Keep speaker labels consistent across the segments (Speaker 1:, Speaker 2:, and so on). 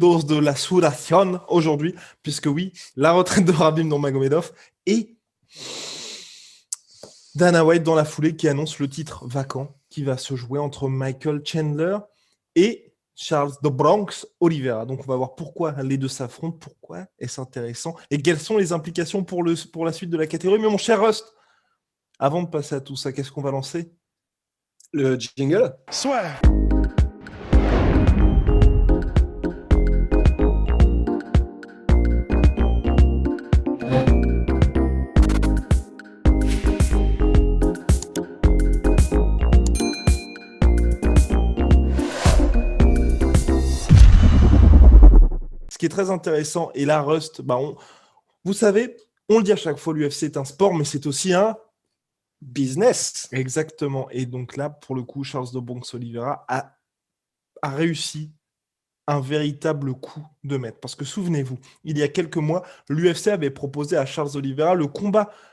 Speaker 1: dose de la sudation aujourd'hui, puisque oui, la retraite de Khabib Nurmagomedov et Dana White dans la foulée qui annonce le titre vacant qui va se jouer entre Michael Chandler et Charles The Bronx Oliveira. Donc on va voir pourquoi les deux s'affrontent, pourquoi est-ce intéressant et quelles sont les implications pour la suite de la catégorie. Mais mon cher Rust, avant de passer à tout ça, qu'est-ce qu'on va lancer?
Speaker 2: Le jingle.
Speaker 3: Soit.
Speaker 1: Ce qui est très intéressant, et là, Rust, vous savez, on le dit à chaque fois, l'UFC est un sport, mais c'est aussi un
Speaker 2: business.
Speaker 1: Exactement. Et donc là, pour le coup, Charles de Bronx Oliveira a réussi un véritable coup de maître. Parce que souvenez-vous, il y a quelques mois, l'UFC avait proposé à Charles Oliveira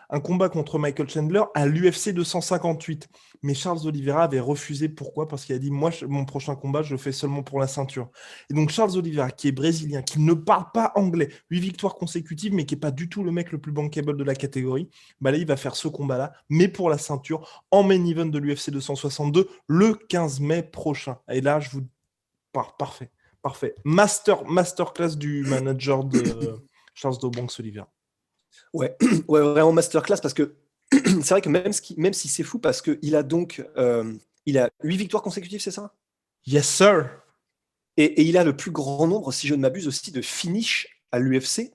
Speaker 1: un combat contre Michael Chandler à l'UFC 258. Mais Charles Oliveira avait refusé. Pourquoi? Parce qu'il a dit, moi, mon prochain combat, je le fais seulement pour la ceinture. Et donc Charles Oliveira, qui est brésilien, qui ne parle pas anglais, 8 victoires consécutives, mais qui n'est pas du tout le mec le plus bankable de la catégorie, là, il va faire ce combat-là, mais pour la ceinture, en main event de l'UFC 262, le 15 mai prochain. Et là, je vous... Parfait. Masterclass du manager de Charles de Bronx Oliveira.
Speaker 2: Ouais, vraiment masterclass parce que c'est vrai que même si c'est fou parce qu'il a donc il a 8 victoires consécutives, c'est ça?
Speaker 1: Yes, sir.
Speaker 2: Et il a le plus grand nombre, si je ne m'abuse, aussi de finish à l'UFC.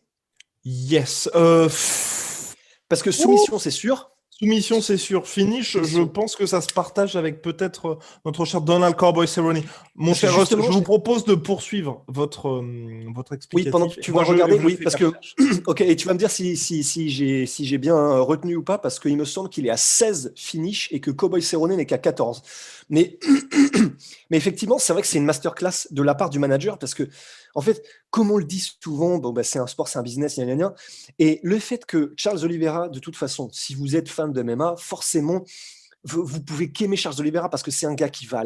Speaker 1: Yes.
Speaker 2: Parce que soumission, c'est sûr.
Speaker 1: Soumission, c'est sûr. Finish, je pense que ça se partage avec peut-être notre cher Donald Cowboy Cerrone. Mon cher Rust, je vous propose de poursuivre votre explicatif.
Speaker 2: Oui, pendant que tu vas regarder, oui, parce que... Ok, et tu vas me dire si j'ai bien retenu ou pas, parce qu'il me semble qu'il est à 16 finish et que Cowboy Cerrone n'est qu'à 14. Mais effectivement, c'est vrai que c'est une masterclass de la part du manager, parce que, en fait, comme on le dit souvent, c'est un sport, c'est un business, et le fait que Charles Oliveira, de toute façon, si vous êtes fan de MMA, forcément, vous pouvez qu'aimer Charles Oliveira parce que c'est un gars qui va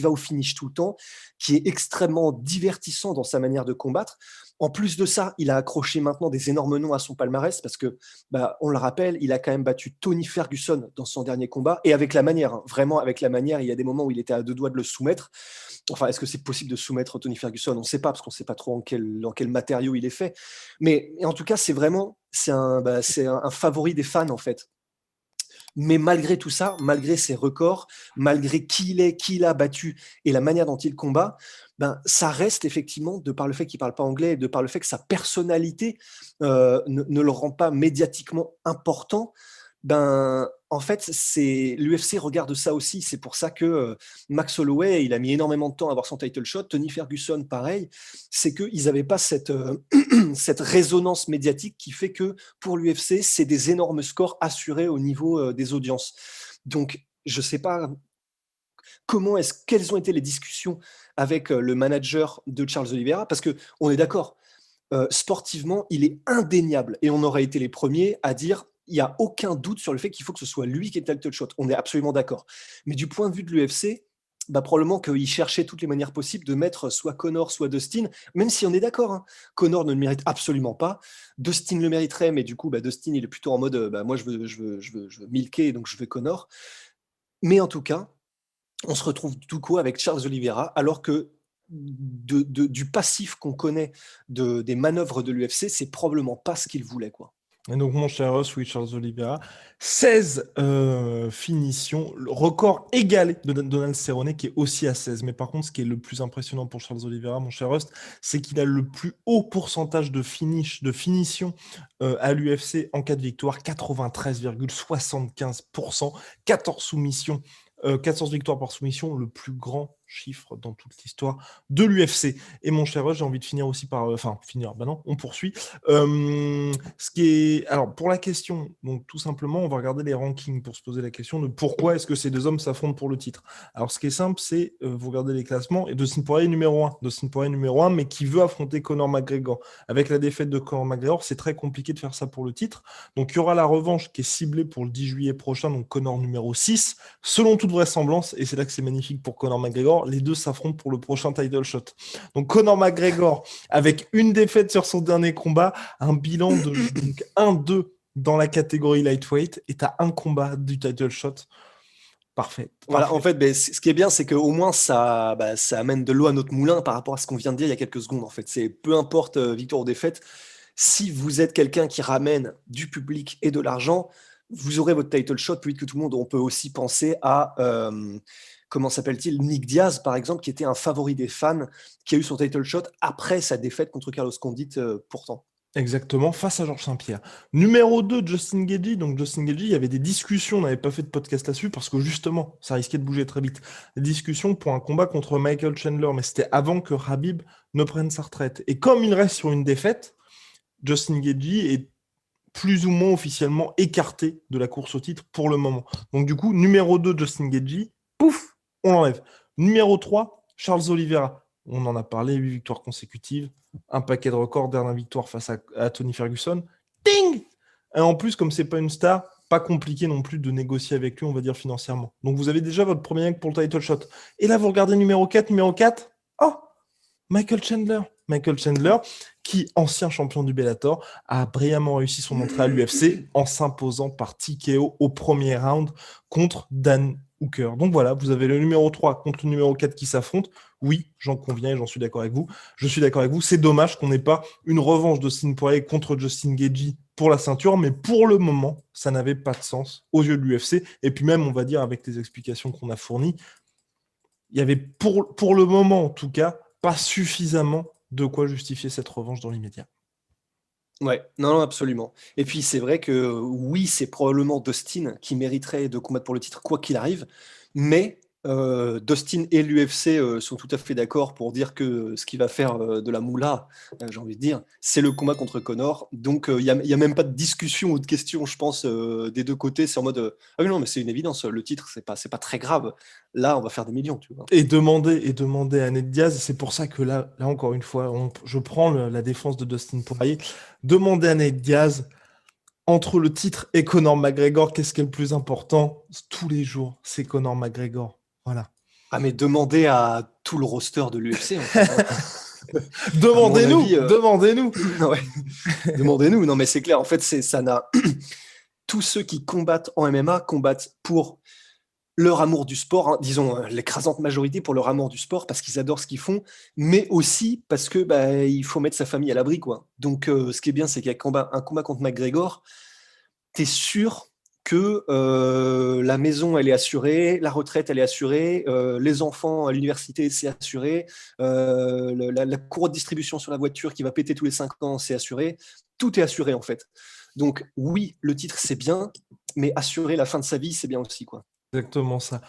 Speaker 2: au finish tout le temps, qui est extrêmement divertissant dans sa manière de combattre. En plus de ça, il a accroché maintenant des énormes noms à son palmarès parce que, on le rappelle, il a quand même battu Tony Ferguson dans son dernier combat et avec la manière, vraiment avec la manière. Il y a des moments où il était à 2 doigts de le soumettre. Enfin, est-ce que c'est possible de soumettre Tony Ferguson? On ne sait pas parce qu'on ne sait pas trop en quel matériau il est fait. Mais en tout cas, c'est un favori des fans en fait. Mais malgré tout ça, malgré ses records, malgré qui il a battu et la manière dont il combat, ça reste effectivement, de par le fait qu'il ne parle pas anglais et de par le fait que sa personnalité ne le rend pas médiatiquement important, en fait, l'UFC regarde ça aussi. C'est pour ça que Max Holloway, il a mis énormément de temps à avoir son title shot. Tony Ferguson, pareil. C'est qu'ils n'avaient pas cette résonance médiatique qui fait que pour l'UFC, c'est des énormes scores assurés au niveau des audiences. Donc, je ne sais pas quelles ont été les discussions avec le manager de Charles Oliveira, parce qu'on est d'accord, sportivement, il est indéniable. Et on aurait été les premiers à dire il n'y a aucun doute sur le fait qu'il faut que ce soit lui qui ait le title shot. On est absolument d'accord. Mais du point de vue de l'UFC, probablement qu'il cherchait toutes les manières possibles de mettre soit Conor, soit Dustin, même si on est d'accord. Hein. Conor ne le mérite absolument pas. Dustin le mériterait, mais du coup, Dustin, il est plutôt en mode moi, je veux milquer, donc je veux Conor. Mais en tout cas, on se retrouve tout coup avec Charles Oliveira, alors que du passif qu'on connaît des manœuvres de l'UFC, c'est probablement pas ce qu'il voulait, quoi.
Speaker 1: Et donc, mon cher Ross, oui, Charles Oliveira, 16 finitions, le record égalé de Donald Cerrone qui est aussi à 16. Mais par contre, ce qui est le plus impressionnant pour Charles Oliveira, mon cher Ross, c'est qu'il a le plus haut pourcentage de finition à l'UFC en cas de victoire, 93,75%, 14 soumissions. 14 victoires par soumission, le plus grand chiffre dans toute l'histoire de l'UFC. Et mon cher Ross, j'ai envie de finir aussi par... non, on poursuit. Alors, pour la question, donc tout simplement, on va regarder les rankings pour se poser la question de pourquoi est-ce que ces deux hommes s'affrontent pour le titre. Alors, ce qui est simple, c'est, vous regardez les classements, et Dustin Poirier est numéro 1, mais qui veut affronter Conor McGregor. Avec la défaite de Conor McGregor, c'est très compliqué de faire ça pour le titre. Donc, il y aura la revanche qui est ciblée pour le 10 juillet prochain, donc Conor numéro 6, selon toute vraisemblance, et c'est là que c'est magnifique pour Conor McGregor, McGregor, les deux s'affrontent pour le prochain title shot. Donc Conor McGregor, avec une défaite sur son dernier combat, un bilan de 1-2 dans la catégorie lightweight, et tu as un combat du title shot. Parfait.
Speaker 2: Voilà, en fait, ce qui est bien, c'est qu'au moins ça amène de l'eau à notre moulin par rapport à ce qu'on vient de dire il y a quelques secondes. En fait, c'est peu importe victoire ou défaite, si vous êtes quelqu'un qui ramène du public et de l'argent, vous aurez votre title shot plus vite que tout le monde. On peut aussi penser à comment s'appelle-t-il, Nick Diaz par exemple, qui était un favori des fans, qui a eu son title shot après sa défaite contre Carlos Condit pourtant.
Speaker 1: Exactement, face à Georges Saint-Pierre. Numéro 2, Justin Gaethje. Donc Justin Gaethje, il y avait des discussions, on n'avait pas fait de podcast là-dessus parce que justement, ça risquait de bouger très vite. Des discussions pour un combat contre Michael Chandler, mais c'était avant que Khabib ne prenne sa retraite. Et comme il reste sur une défaite, Justin Gaethje est plus ou moins officiellement écarté de la course au titre pour le moment. Donc du coup, numéro 2, Justin Gaethje, pouf, on l'enlève. Numéro 3, Charles Oliveira. On en a parlé, 8 victoires consécutives, un paquet de records, dernière victoire face à Tony Ferguson. Ding! Et en plus, comme c'est pas une star, pas compliqué non plus de négocier avec lui, on va dire financièrement. Donc vous avez déjà votre premier acte pour le title shot. Et là, vous regardez numéro 4, oh, Michael Chandler. Michael Chandler, qui, ancien champion du Bellator, a brillamment réussi son entrée à l'UFC en s'imposant par TKO au premier round contre Dan Hooker. Donc voilà, vous avez le numéro 3 contre le numéro 4 qui s'affrontent. Oui, j'en conviens et j'en suis d'accord avec vous. Je suis d'accord avec vous. C'est dommage qu'on n'ait pas une revanche de Dustin Poirier contre Justin Gaethje pour la ceinture, mais pour le moment, ça n'avait pas de sens aux yeux de l'UFC. Et puis même, on va dire, avec les explications qu'on a fournies, il y avait pour le moment, en tout cas, pas suffisamment de quoi justifier cette revanche dans l'immédiat.
Speaker 2: Ouais, non, absolument. Et puis c'est vrai que oui, c'est probablement Dustin qui mériterait de combattre pour le titre quoi qu'il arrive, mais Dustin et l'UFC sont tout à fait d'accord pour dire que ce qui va faire de la moula, j'ai envie de dire, c'est le combat contre Conor. Donc il y a même pas de discussion ou de question, je pense, des deux côtés. C'est en mode ah oui, non, mais c'est une évidence, le titre, c'est pas très grave. Là, on va faire des millions, tu vois.
Speaker 1: Et demander à Ned Diaz, c'est pour ça que là encore une fois, je prends la défense de Dustin Poirier. Demander à Ned Diaz, entre le titre et Conor McGregor, qu'est-ce qui est le plus important? Tous les jours, c'est Conor McGregor. Voilà.
Speaker 2: Ah, mais demandez à tout le roster de l'UFC, en fait, hein.
Speaker 1: Demandez-nous,
Speaker 2: avis,
Speaker 1: demandez-nous.
Speaker 2: Ouais. Demandez-nous. Non, mais c'est clair. En fait, ça n'a. Tous ceux qui combattent en MMA combattent pour leur amour du sport, hein, disons l'écrasante majorité pour leur amour du sport parce qu'ils adorent ce qu'ils font, mais aussi parce que il faut mettre sa famille à l'abri, quoi. Donc, ce qui est bien, c'est qu'il y a un combat contre McGregor, t'es sûr que la maison, elle est assurée, la retraite, elle est assurée, les enfants à l'université, c'est assuré, la cour de distribution sur la voiture qui va péter tous les 5 ans, c'est assuré. Tout est assuré, en fait. Donc, oui, le titre, c'est bien, mais assurer la fin de sa vie, c'est bien aussi, quoi.
Speaker 1: Exactement ça.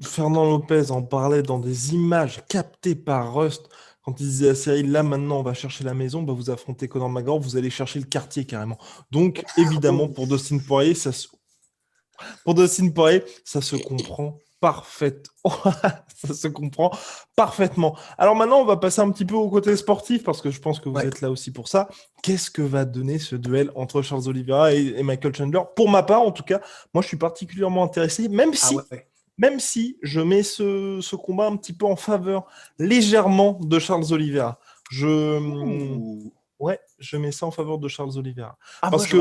Speaker 1: Fernand Lopez en parlait dans des images captées par Rust quand il disait à Cyril, là maintenant on va chercher la maison, vous affrontez Conor McGregor, vous allez chercher le quartier carrément. Donc évidemment pour Dustin Poirier, ça se comprend ça se comprend parfaitement. Alors maintenant, on va passer un petit peu au côté sportif parce que je pense que vous êtes là aussi pour ça. Qu'est-ce que va donner ce duel entre Charles Oliveira et Michael Chandler? Pour ma part, en tout cas, moi, je suis particulièrement intéressé, même si je mets ce combat un petit peu en faveur légèrement de Charles Oliveira. Je mets ça en faveur de Charles Oliveira. Parce que,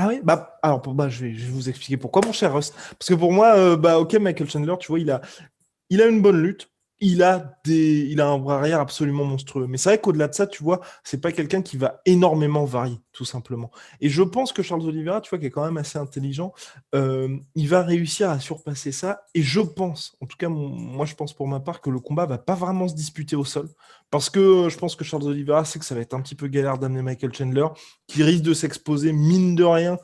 Speaker 1: ah oui, alors je vais vous expliquer pourquoi, mon cher Russ. Parce que pour moi, Michael Chandler, tu vois, il a une bonne lutte, il a un bras arrière absolument monstrueux. Mais c'est vrai qu'au-delà de ça, tu vois, c'est pas quelqu'un qui va énormément varier, tout simplement. Et je pense que Charles Oliveira, tu vois, qui est quand même assez intelligent, il va réussir à surpasser ça. Et je pense, en tout cas, moi je pense pour ma part, que le combat va pas vraiment se disputer au sol. Parce que je pense que Charles Oliveira sait que ça va être un petit peu galère d'amener Michael Chandler, qui risque de s'exposer, mine de rien,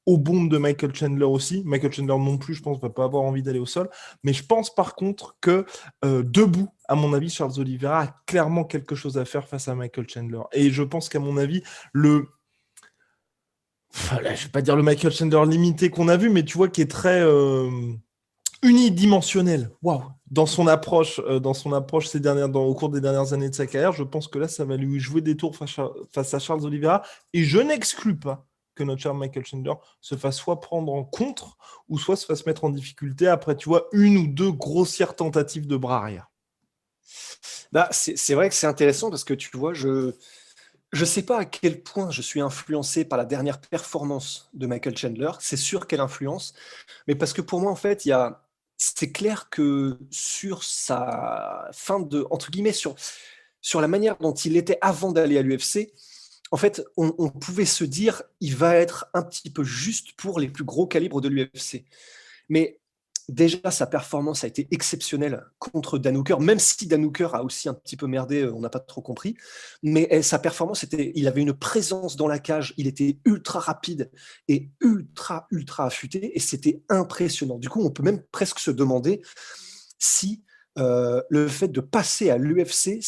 Speaker 1: aux bombes de Michael Chandler aussi. Michael Chandler non plus, je pense, ne va pas avoir envie d'aller au sol. Mais je pense par contre que debout, à mon avis, Charles Oliveira a clairement quelque chose à faire face à Michael Chandler. Et je pense qu'à mon avis, je ne vais pas dire le Michael Chandler limité qu'on a vu, mais tu vois, qui est très unidimensionnel. Waouh! Dans son approche au cours des dernières années de sa carrière, je pense que là, ça va lui jouer des tours face à Charles Oliveira. Et je n'exclus pas que notre cher Michael Chandler se fasse soit prendre en contre, ou soit se fasse mettre en difficulté après, tu vois, une ou deux grossières tentatives de bras arrière.
Speaker 2: C'est vrai que c'est intéressant parce que tu vois, je sais pas à quel point je suis influencé par la dernière performance de Michael Chandler. C'est sûr qu'elle influence, mais parce que pour moi, en fait, c'est clair que sur sa fin de, entre guillemets, sur la manière dont il était avant d'aller à l'UFC, en fait, on pouvait se dire, il va être un petit peu juste pour les plus gros calibres de l'UFC. Mais déjà, sa performance a été exceptionnelle contre Dan Hooker, même si Dan Hooker a aussi un petit peu merdé, on n'a pas trop compris. Mais sa performance, il avait une présence dans la cage, il était ultra rapide et ultra, ultra affûté, et c'était impressionnant. Du coup, on peut même presque se demander si le fait de passer à l'UFC,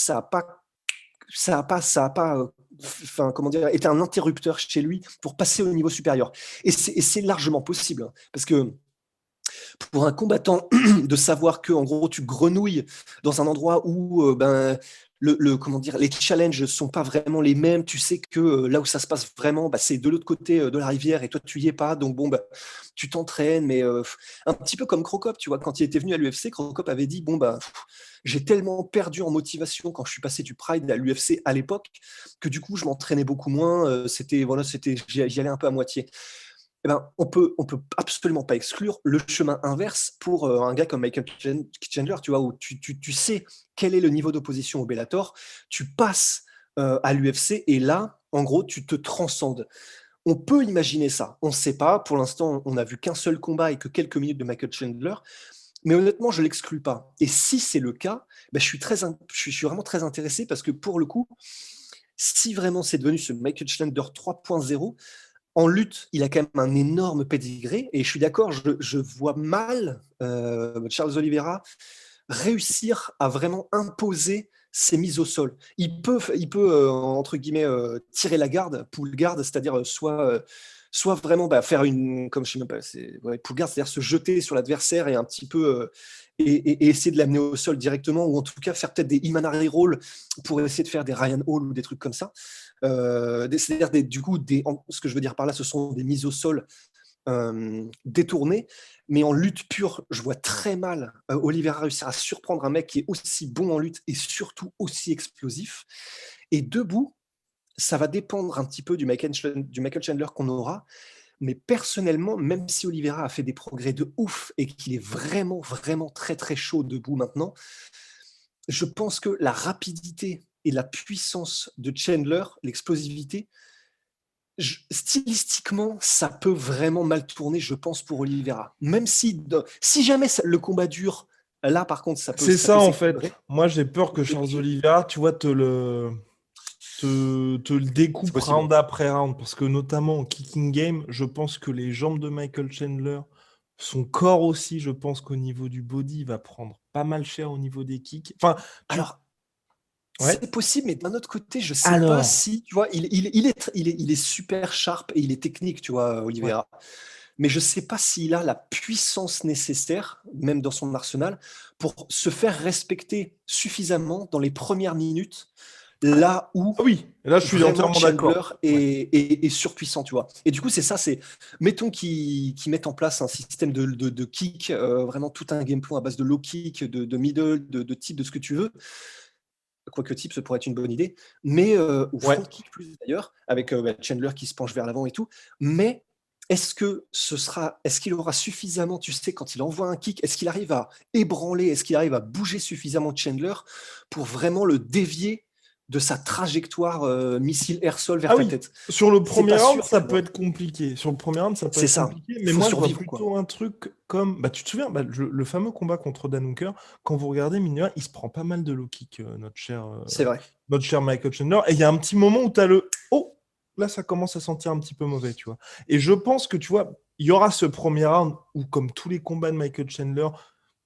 Speaker 2: comment dire, été un interrupteur chez lui pour passer au niveau supérieur. Et c'est largement possible, hein, parce que pour un combattant de savoir que en gros tu grenouilles dans un endroit où comment dire, les challenges sont pas vraiment les mêmes, tu sais que là où ça se passe vraiment, c'est de l'autre côté de la rivière et toi tu y es pas, donc bon tu t'entraînes, mais un petit peu comme Cro Cop, tu vois, quand il était venu à l'UFC, Cro Cop avait dit j'ai tellement perdu en motivation quand je suis passé du Pride à l'UFC à l'époque que du coup je m'entraînais beaucoup moins, j'y allais un peu à moitié. Eh ben, on peut absolument pas exclure le chemin inverse pour un gars comme Michael Chandler, tu vois, où tu sais quel est le niveau d'opposition au Bellator, tu passes à l'UFC et là, en gros, tu te transcendes. On peut imaginer ça. On ne sait pas. Pour l'instant, on n'a vu qu'un seul combat et que quelques minutes de Michael Chandler. Mais honnêtement, je ne l'exclus pas. Et si c'est le cas, je suis vraiment très intéressé parce que pour le coup, si vraiment c'est devenu ce Michael Chandler 3.0, en lutte, il a quand même un énorme pédigré et je suis d'accord, je vois mal Charles Oliveira réussir à vraiment imposer ses mises au sol. Il peut entre guillemets, tirer la garde, pull guard, c'est-à-dire soit vraiment faire une, comme je sais même pas, pull guard, c'est-à-dire se jeter sur l'adversaire et un petit peu et essayer de l'amener au sol directement, ou en tout cas faire peut-être des Imanari rolls pour essayer de faire des Ryan Hall ou des trucs comme ça. C'est-à-dire ce que je veux dire par là, ce sont des mises au sol détournées, mais en lutte pure, je vois très mal Oliveira réussir à surprendre un mec qui est aussi bon en lutte et surtout aussi explosif. Et debout, ça va dépendre un petit peu du Michael Chandler qu'on aura. Mais personnellement, même si Oliveira a fait des progrès de ouf et qu'il est vraiment, vraiment très, très chaud debout maintenant, je pense que la rapidité et la puissance de Chandler, l'explosivité, stylistiquement, ça peut vraiment mal tourner, je pense, pour Oliveira. Même si jamais le combat dure, là, par contre, ça peut
Speaker 1: C'est ça, en
Speaker 2: s'équilibrer.
Speaker 1: fait. Moi, j'ai peur que Charles Oliveira, tu vois, te le découpe round après round. Parce que notamment en kicking game, je pense que les jambes de Michael Chandler, son corps aussi, je pense qu'au niveau du body, il va prendre pas mal cher au niveau des kicks. Enfin,
Speaker 2: c'est possible, mais d'un autre côté, je sais pas si, tu vois, il est super sharp et il est technique, tu vois, Oliveira. Ouais. Mais je sais pas s'il a la puissance nécessaire, même dans son arsenal, pour se faire respecter suffisamment dans les premières minutes, là où
Speaker 1: là je suis entièrement d'accord.
Speaker 2: Est surpuissant, tu vois. Et du coup, c'est ça, mettons qu'ils mettent en place un système de kick, vraiment tout un game plan à base de low kick, de middle, de type, de ce que tu veux. Quoique type, ça pourrait être une bonne idée, mais ou front kick plus d'ailleurs, avec Chandler qui se penche vers l'avant et tout. Mais est-ce qu'il aura suffisamment, tu sais, quand il envoie un kick, est-ce qu'il arrive à ébranler, est-ce qu'il arrive à bouger suffisamment Chandler pour vraiment le dévier de sa trajectoire missile air-sol vers ta tête?
Speaker 1: Sur le premier round, ça peut être compliqué. Sur le premier round, ça peut être compliqué. Mais moi, je vois plutôt un truc comme... tu te souviens, le fameux combat contre Dan Hooker, quand vous regardez, mine, il se prend pas mal de low kick, notre cher Michael Chandler. Et il y a un petit moment où tu as le... Oh, là, ça commence à sentir un petit peu mauvais, tu vois. Et je pense que, tu vois, il y aura ce premier round où, comme tous les combats de Michael Chandler,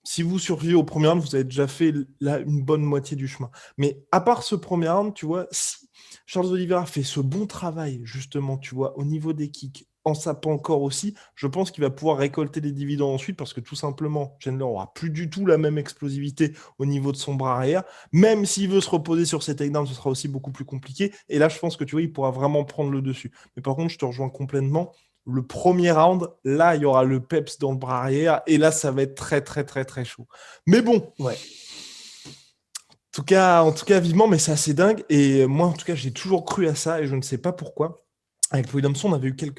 Speaker 1: si vous survivez au premier round, vous avez déjà fait là une bonne moitié du chemin. Mais à part ce premier round, tu vois, si Charles Oliveira fait ce bon travail, justement, tu vois, au niveau des kicks, en sapant encore aussi, je pense qu'il va pouvoir récolter des dividendes ensuite parce que tout simplement, Chandler aura plus du tout la même explosivité au niveau de son bras arrière. Même s'il veut se reposer sur ses takedowns, ce sera aussi beaucoup plus compliqué. Et là, je pense que tu vois, il pourra vraiment prendre le dessus. Mais par contre, je te rejoins complètement. Le premier round, là, il y aura le peps dans le bras arrière. Et là, ça va être très, très, très, très chaud. Mais bon.
Speaker 2: Ouais.
Speaker 1: En tout cas, vivement, mais c'est assez dingue. Et moi, en tout cas, j'ai toujours cru à ça et je ne sais pas pourquoi. Avec Williamson, on avait eu quelques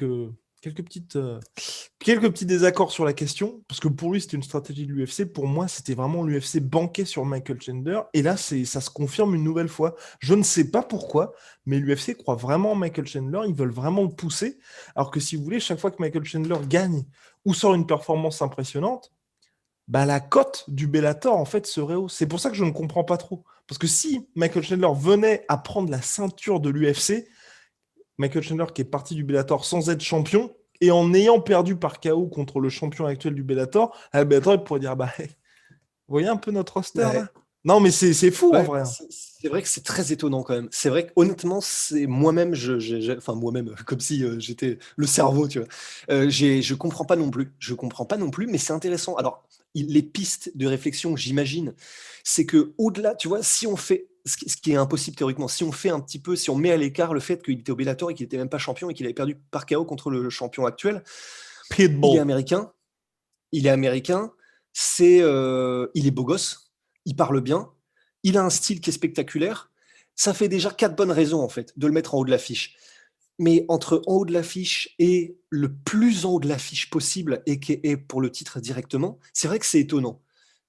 Speaker 1: petits désaccords sur la question, parce que pour lui, c'était une stratégie de l'UFC. Pour moi, c'était vraiment l'UFC banqué sur Michael Chandler. Et là, ça se confirme une nouvelle fois. Je ne sais pas pourquoi, mais l'UFC croit vraiment en Michael Chandler. Ils veulent vraiment le pousser. Alors que si vous voulez, chaque fois que Michael Chandler gagne ou sort une performance impressionnante, bah, la cote du Bellator, en fait, serait hausse. C'est pour ça que je ne comprends pas trop. Parce que si Michael Chandler venait à prendre la ceinture de l'UFC, Michael Chandler qui est parti du Bellator sans être champion, et en ayant perdu par KO contre le champion actuel du Bellator, le Bellator, il pourrait dire, bah, hey, vous voyez un peu notre roster, là? Non, mais c'est fou, en vrai.
Speaker 2: C'est vrai que c'est très étonnant quand même. C'est vrai que honnêtement, c'est moi-même, enfin moi-même, comme si j'étais le cerveau, tu vois. Je comprends pas non plus. Je comprends pas non plus, mais c'est intéressant. Alors, les pistes de réflexion, j'imagine, c'est que au-delà, tu vois, si on fait ce qui est impossible théoriquement, si on met à l'écart le fait qu'il était au Bellator et qu'il était même pas champion et qu'il avait perdu par KO contre le champion actuel,
Speaker 1: Pitbull.
Speaker 2: Il est américain, il est beau gosse. Il parle bien, il a un style qui est spectaculaire. Ça fait déjà 4 bonnes raisons, en fait, de le mettre en haut de l'affiche. Mais entre en haut de l'affiche et le plus en haut de l'affiche possible, et qui est pour le titre directement, c'est vrai que c'est étonnant.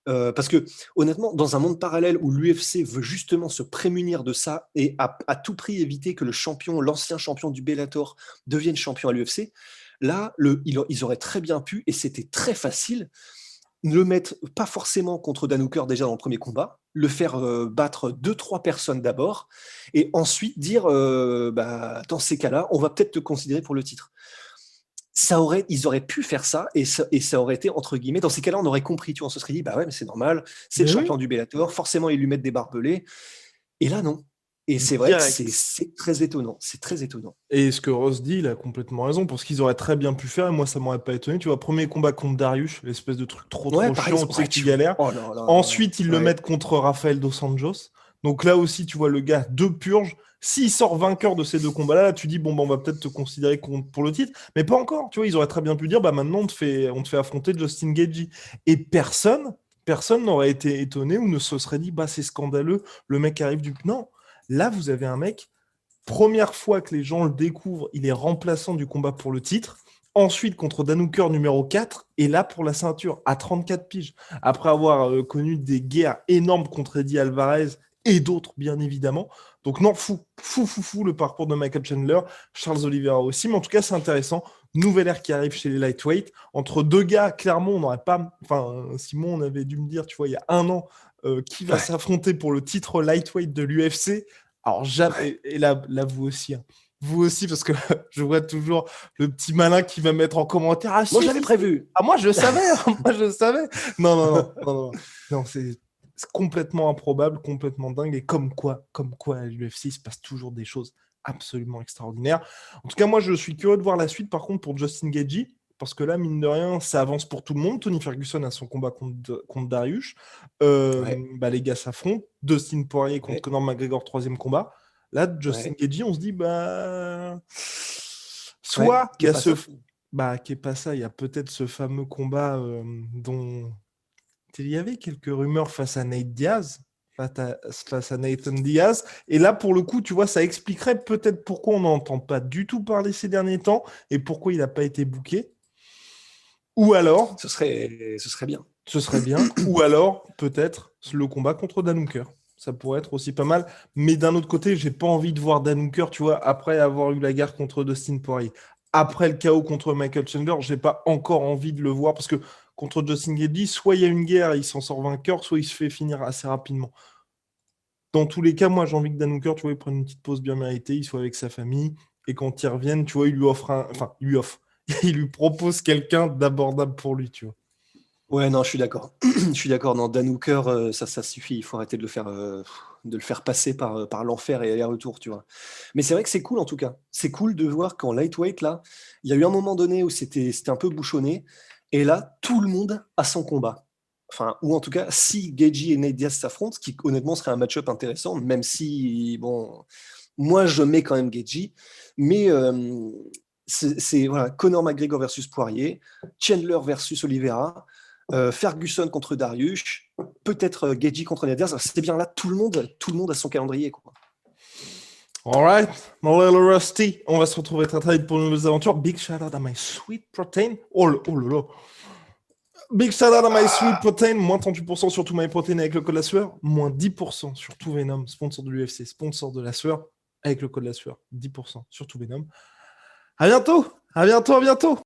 Speaker 2: Parce que, honnêtement, dans un monde parallèle où l'UFC veut justement se prémunir de ça et à tout prix éviter que l'ancien champion du Bellator devienne champion à l'UFC, là, ils auraient très bien pu, et c'était très facile, le mettre pas forcément contre Dan Hooker déjà dans le premier combat, le faire battre 2-3 personnes d'abord, et ensuite dire dans ces cas-là, on va peut-être te considérer pour le titre. Ils auraient pu faire ça, et ça aurait été, entre guillemets, dans ces cas-là, on aurait compris, tu vois, on se serait dit, bah ouais, mais c'est normal, c'est le champion du Bellator, forcément, ils lui mettent des barbelés, et là, non. Et c'est vrai que c'est très étonnant. C'est très étonnant.
Speaker 1: Et ce que Ross dit, il a complètement raison. Pour ce qu'ils auraient très bien pu faire, et moi, ça m'aurait pas étonné. Tu vois, premier combat contre Darius, l'espèce de truc trop chiant, tu sais, qui galère.
Speaker 2: Oh là là,
Speaker 1: Ensuite, ils le mettent contre Rafael Dos Anjos. Donc là aussi, tu vois le gars, 2 purges. S'il sort vainqueur de ces 2 combats-là, là, tu dis, bon, bah, on va peut-être te considérer pour le titre. Mais pas encore. Tu vois, ils auraient très bien pu dire, bah maintenant, on te fait affronter Justin Gaethje. Et personne n'aurait été étonné ou ne se serait dit, bah, c'est scandaleux, le mec arrive du... Non. Là, vous avez un mec, première fois que les gens le découvrent, il est remplaçant du combat pour le titre. Ensuite, contre Dan Hooker numéro 4, et là pour la ceinture, à 34 piges. Après avoir connu des guerres énormes contre Eddie Alvarez et d'autres, bien évidemment. Donc non, fou le parcours de Michael Chandler, Charles Oliveira aussi. Mais en tout cas, c'est intéressant. Nouvelle ère qui arrive chez les lightweight. Entre 2 gars, clairement, on n'aurait pas... Enfin, Simon, on avait dû me dire, tu vois, il y a 1 an, qui va s'affronter pour le titre lightweight de l'UFC. Alors, jamais, et là, vous aussi, hein. Vous aussi, parce que je vois toujours le petit malin qui va mettre en commentaire. Ah,
Speaker 2: moi, j'avais prévu.
Speaker 1: Ah, moi, je savais. Moi, je savais. Non. Non, c'est complètement improbable, complètement dingue. Et comme quoi, à l'UFC, il se passe toujours des choses absolument extraordinaires. En tout cas, moi, je suis curieux de voir la suite, par contre, pour Justin Gaethje. Parce que là, mine de rien, ça avance pour tout le monde. Tony Ferguson a son combat contre Darius. Les gars s'affrontent. Dustin Poirier contre Conor McGregor, 3e combat. Là, Justin Gaethje, on se dit, bah... Soit il y a qui est pas ça, il y a peut-être ce fameux combat dont il y avait quelques rumeurs face à Nate Diaz, face à Nathan Diaz. Et là, pour le coup, tu vois, ça expliquerait peut-être pourquoi on n'entend pas du tout parler ces derniers temps et pourquoi il n'a pas été booké. Ou alors...
Speaker 2: Ce serait bien.
Speaker 1: Ce serait bien. Ou alors, peut-être, le combat contre Dan Hooker. Ça pourrait être aussi pas mal. Mais d'un autre côté, j'ai pas envie de voir Dan Hooker, tu vois, après avoir eu la guerre contre Dustin Poirier. Après le KO contre Michael Chandler, j'ai pas encore envie de le voir parce que contre Justin Gaethje, soit il y a une guerre et il s'en sort vainqueur, soit il se fait finir assez rapidement. Dans tous les cas, moi, j'ai envie que Dan Hooker, tu vois, il prenne une petite pause bien méritée, il soit avec sa famille et quand il revienne, tu vois, il lui offre il lui propose quelqu'un d'abordable pour lui, tu vois.
Speaker 2: Ouais, non, je suis d'accord. Je suis d'accord. Non, Dan Hooker, ça suffit. Il faut arrêter de le faire passer par l'enfer et aller-retour, tu vois. Mais c'est vrai que c'est cool en tout cas. C'est cool de voir qu'en lightweight, là, il y a eu un moment donné où c'était un peu bouchonné. Et là, tout le monde a son combat. Enfin, ou en tout cas, si Gaethje et Nate Diaz s'affrontent, ce qui honnêtement serait un match-up intéressant, même si, bon, moi je mets quand même Gaethje. Mais voilà, Conor McGregor versus Poirier, Chandler versus Oliveira. Ferguson contre Darius, peut-être Gaethje contre Nadiaz. C'est bien là, tout le monde a son calendrier, quoi.
Speaker 1: Alright, my little Rusty. On va se retrouver très très vite pour de nouvelles aventures. Big shout out à my sweet protein. Oh là là. Big shout out à my sweet protein. Moins 38% sur tout my protein avec le code la sueur. Moins 10% sur tout Venom, sponsor de l'UFC, sponsor de la sueur. Avec le code la sueur. 10% sur tout Venom. À bientôt. À bientôt. À bientôt.